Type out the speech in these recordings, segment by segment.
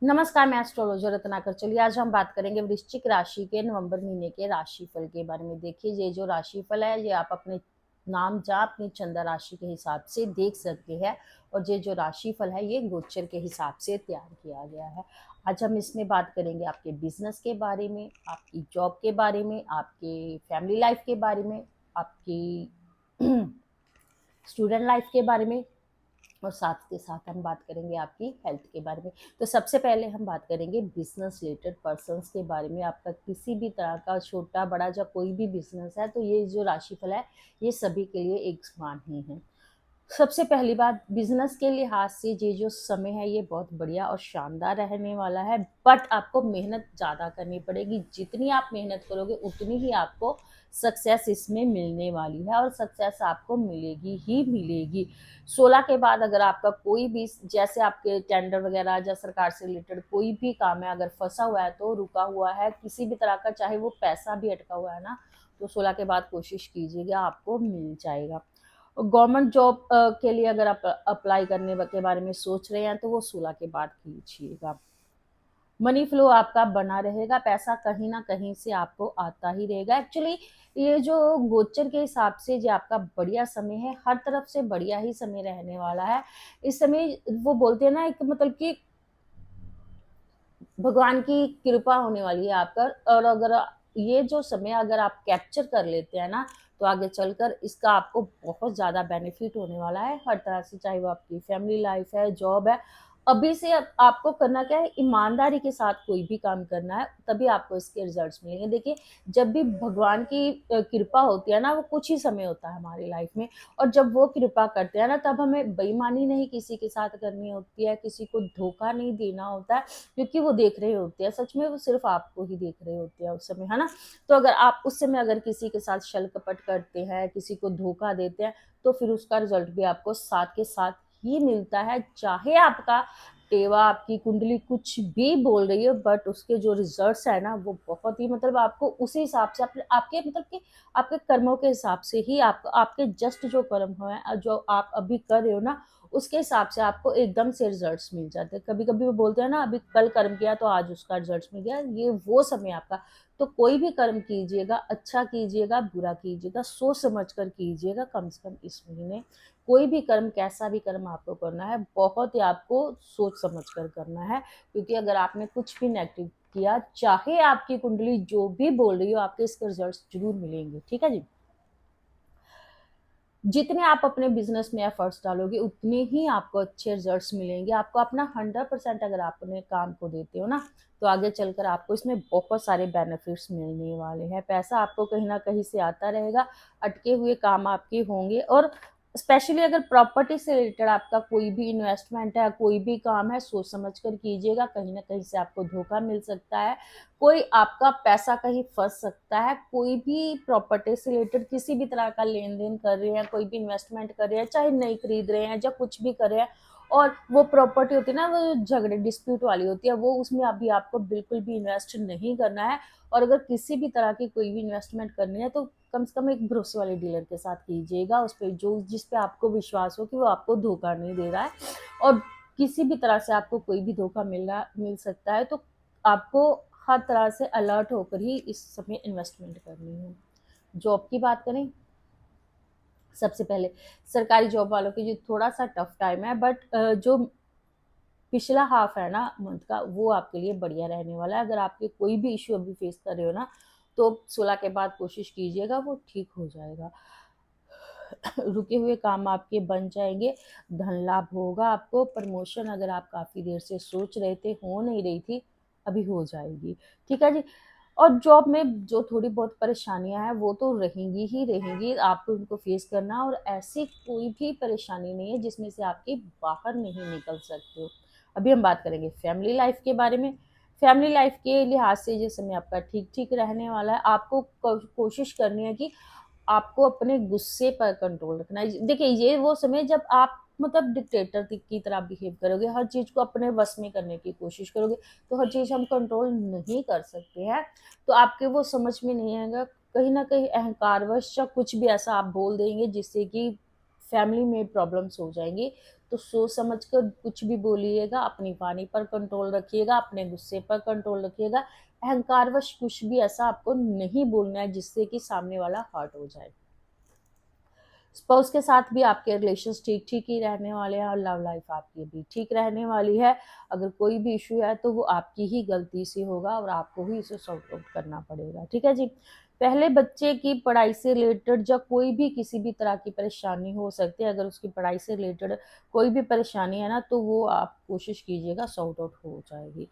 नमस्कार, मैं एस्ट्रोलॉजर रत्नाकर। चलिए आज हम बात करेंगे वृश्चिक राशि के नवंबर महीने के राशिफल के बारे में। देखिए, ये जो राशिफल है ये आप अपने नाम या अपनी चंद्र राशि के हिसाब से देख सकते हैं, और ये जो राशिफल है ये गोचर के हिसाब से तैयार किया गया है। आज हम इसमें बात करेंगे आपके बिजनेस के बारे में, आपकी जॉब के बारे में, आपके फैमिली लाइफ के बारे में, आपकी स्टूडेंट लाइफ के बारे में, और साथ के साथ हम बात करेंगे आपकी हेल्थ के बारे में। तो सबसे पहले हम बात करेंगे बिजनेस रिलेटेड पर्सन्स के बारे में। आपका किसी भी तरह का छोटा बड़ा या कोई भी बिजनेस है तो ये जो राशिफल है ये सभी के लिए एक समान ही है। सबसे पहली बात, बिजनेस के लिहाज से ये जो समय है ये बहुत बढ़िया और शानदार रहने वाला है, बट आपको मेहनत ज़्यादा करनी पड़ेगी। जितनी आप मेहनत करोगे उतनी ही आपको सक्सेस इसमें मिलने वाली है, और सक्सेस आपको मिलेगी ही मिलेगी। 16 के बाद अगर आपका कोई भी, जैसे आपके टेंडर वगैरह या सरकार से रिलेटेड कोई भी काम है, अगर फंसा हुआ है तो रुका हुआ है किसी भी तरह का, चाहे वो पैसा भी अटका हुआ है ना, तो 16 के बाद कोशिश कीजिएगा, आपको मिल जाएगा। गवर्नमेंट जॉब के लिए अगर आप अप्लाई करने के बारे में सोच रहे हैं तो वो 16 के बाद कीजिएगा। मनी फ्लो आपका बना रहेगा, पैसा कहीं ना कहीं से आपको आता ही रहेगा। एक्चुअली ये जो गोचर के हिसाब से जो आपका बढ़िया समय है, हर तरफ से बढ़िया ही समय रहने वाला है। इस समय वो बोलते हैं ना, एक मतलब कि भगवान की कृपा होने वाली है आप पर, और अगर ये जो समय अगर आप कैप्चर कर लेते हैं ना, तो आगे चलकर इसका आपको बहुत ज़्यादा बेनिफिट होने वाला है हर तरह से, चाहे वो आपकी फैमिली लाइफ है, जॉब है। अभी से आपको करना क्या है, ईमानदारी के साथ कोई भी काम करना है, तभी आपको इसके रिजल्ट्स मिलेंगे। देखिए, जब भी भगवान की कृपा होती है ना, वो कुछ ही समय होता है हमारी लाइफ में, और जब वो कृपा करते हैं ना, तब हमें बेईमानी नहीं किसी के साथ करनी होती है, किसी को धोखा नहीं देना होता है, क्योंकि वो देख रहे होते हैं, सच में वो सिर्फ आपको ही देख रहे होते हैं उस समय, है ना। तो अगर आप उस समय अगर किसी के साथ छल कपट करते हैं, किसी को धोखा देते हैं, तो फिर उसका रिजल्ट भी आपको साथ के साथ ही मिलता है। चाहे आपका टेवा, आपकी कुंडली कुछ भी बोल रही है, बट उसके जो रिजल्ट्स है ना वो बहुत ही, मतलब आपको उसी हिसाब से आपके मतलब कि आपके कर्मों के हिसाब से ही आपको, आपके जस्ट जो कर्म है जो आप अभी कर रहे हो ना, उसके हिसाब से आपको एकदम से रिजल्ट्स मिल जाते हैं। कभी कभी वो बोलते हैं ना, अभी कल कर्म किया तो आज उसका रिजल्ट मिल गया, ये वो समय आपका। तो कोई भी कर्म कीजिएगा, अच्छा कीजिएगा, बुरा कीजिएगा, सोच समझ कर कीजिएगा। कम से कम इस महीने कोई भी कर्म, कैसा भी कर्म आपको करना है, बहुत ही आपको सोच समझ कर करना है, क्योंकि अगर आपने कुछ भी नेगेटिव किया, चाहे आपकी कुंडली जो भी बोल रही हो, आपके इसके रिजल्ट जरूर मिलेंगे। ठीक है जी। जितने आप अपने बिजनेस में एफर्ट्स डालोगे उतने ही आपको अच्छे रिजल्ट्स मिलेंगे। आपको अपना 100% अगर आप अपने काम को देते हो ना, तो आगे चलकर आपको इसमें बहुत सारे बेनिफिट्स मिलने वाले हैं। पैसा आपको कहीं ना कहीं से आता रहेगा, अटके हुए काम आपके होंगे, और स्पेशली अगर प्रॉपर्टी से रिलेटेड आपका कोई भी इन्वेस्टमेंट है, कोई भी काम है, सोच समझ कर कीजिएगा। कहीं ना कहीं से आपको धोखा मिल सकता है, कोई आपका पैसा कहीं फंस सकता है। कोई भी प्रॉपर्टी से रिलेटेड किसी भी तरह का लेन देन कर रहे हैं, कोई भी इन्वेस्टमेंट कर रहे हैं, चाहे नई खरीद रहे हैं या कुछ भी कर रहे हैं, और वो प्रॉपर्टी होती है ना, वो झगड़े डिस्प्यूट वाली होती है, वो उसमें अभी आपको बिल्कुल भी इन्वेस्ट नहीं करना है। और अगर किसी भी तरह की कोई भी इन्वेस्टमेंट करनी है तो कम से कम एक भरोसे वाले डीलर के साथ कीजिएगा, उस पर जो जिस पे आपको विश्वास हो कि वो आपको धोखा नहीं दे रहा है। और किसी भी तरह से आपको कोई भी धोखा मिल सकता है, तो आपको हर तरह से अलर्ट होकर ही इस समय इन्वेस्टमेंट करनी है। जॉब की बात करें, सबसे पहले सरकारी जॉब वालों के लिए थोड़ा सा टफ टाइम है, बट जो पिछला हाफ है ना मंथ का, वो आपके लिए बढ़िया रहने वाला है। अगर आपके कोई भी इश्यू अभी फेस कर रहे हो ना, तो 16 के बाद कोशिश कीजिएगा, वो ठीक हो जाएगा। रुके हुए काम आपके बन जाएंगे, धन लाभ होगा, आपको प्रमोशन अगर आप काफ़ी देर से सोच रहे थे, हो नहीं रही थी, अभी हो जाएगी। ठीक है जी। और जॉब में जो थोड़ी बहुत परेशानियां हैं वो तो रहेंगी ही रहेंगी, आपको उनको फेस करना, और ऐसी कोई भी परेशानी नहीं है जिसमें से आपकी बाहर नहीं निकल सकते हो। अभी हम बात करेंगे फैमिली लाइफ के बारे में। फैमिली लाइफ के लिहाज से ये समय आपका ठीक ठीक रहने वाला है। आपको कोशिश करनी है कि आपको अपने गुस्से पर कंट्रोल रखना है। देखिए, ये वो समय जब आप मतलब डिक्टेटर की तरह बिहेव करोगे, हर चीज़ को अपने वश में करने की कोशिश करोगे, तो हर चीज़ हम कंट्रोल नहीं कर सकते हैं। तो आपके वो समझ में नहीं आएगा, कहीं ना कहीं अहंकारवश या कुछ भी ऐसा आप बोल देंगे जिससे कि फैमिली में प्रॉब्लम्स हो जाएंगी। तो सोच समझ कर कुछ भी बोलिएगा, अपनी वाणी पर कंट्रोल रखिएगा, अपने गुस्से पर कंट्रोल रखिएगा। अहंकारवश कुछ भी ऐसा आपको नहीं बोलना है जिससे कि सामने वाला हर्ट हो जाए। स्पाउस के साथ भी आपके रिलेशंस ठीक ठीक ही रहने वाले हैं और लव लाइफ आपकी भी ठीक रहने वाली है। अगर कोई भी इशू है तो वो आपकी ही गलती से होगा और आपको ही इसे सॉर्ट आउट करना पड़ेगा। ठीक है जी। पहले बच्चे की पढ़ाई से रिलेटेड जब कोई भी किसी भी तरह की परेशानी हो सकती है, अगर उसकी पढ़ाई से रिलेटेड कोई भी परेशानी है ना, तो वो आप कोशिश कीजिएगा सॉर्ट आउट हो जाएगी।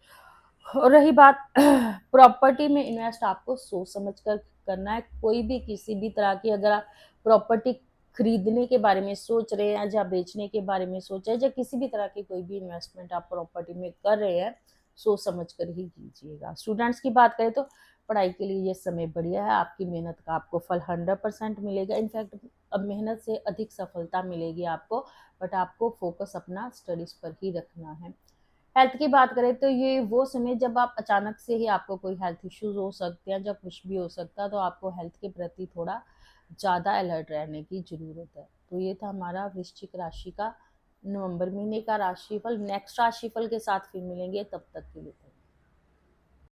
और रही बात प्रॉपर्टी में इन्वेस्ट आपको सोच समझ कर करना है। कोई भी किसी भी तरह की अगर आप प्रॉपर्टी खरीदने के बारे में सोच रहे हैं या बेचने के बारे में सोच रहे हैं या किसी भी तरह की कोई भी इन्वेस्टमेंट आप प्रॉपर्टी में कर रहे हैं, सोच समझ कर ही कीजिएगा। स्टूडेंट्स की बात करें तो पढ़ाई के लिए ये समय बढ़िया है, आपकी मेहनत का आपको फल 100% मिलेगा। इनफैक्ट अब मेहनत से अधिक सफलता मिलेगी आपको, बट आपको फोकस अपना स्टडीज पर ही रखना है। हेल्थ की बात करें तो ये वो समय जब आप अचानक से ही आपको कोई हेल्थ इश्यूज हो सकते हैं, जब कुछ भी हो सकता है, तो आपको हेल्थ के प्रति थोड़ा ज़्यादा अलर्ट रहने की ज़रूरत है। तो ये था हमारा वृश्चिक राशि का नवंबर महीने का राशिफल। नेक्स्ट राशिफल के साथ फिर मिलेंगे, तब तक के लिए।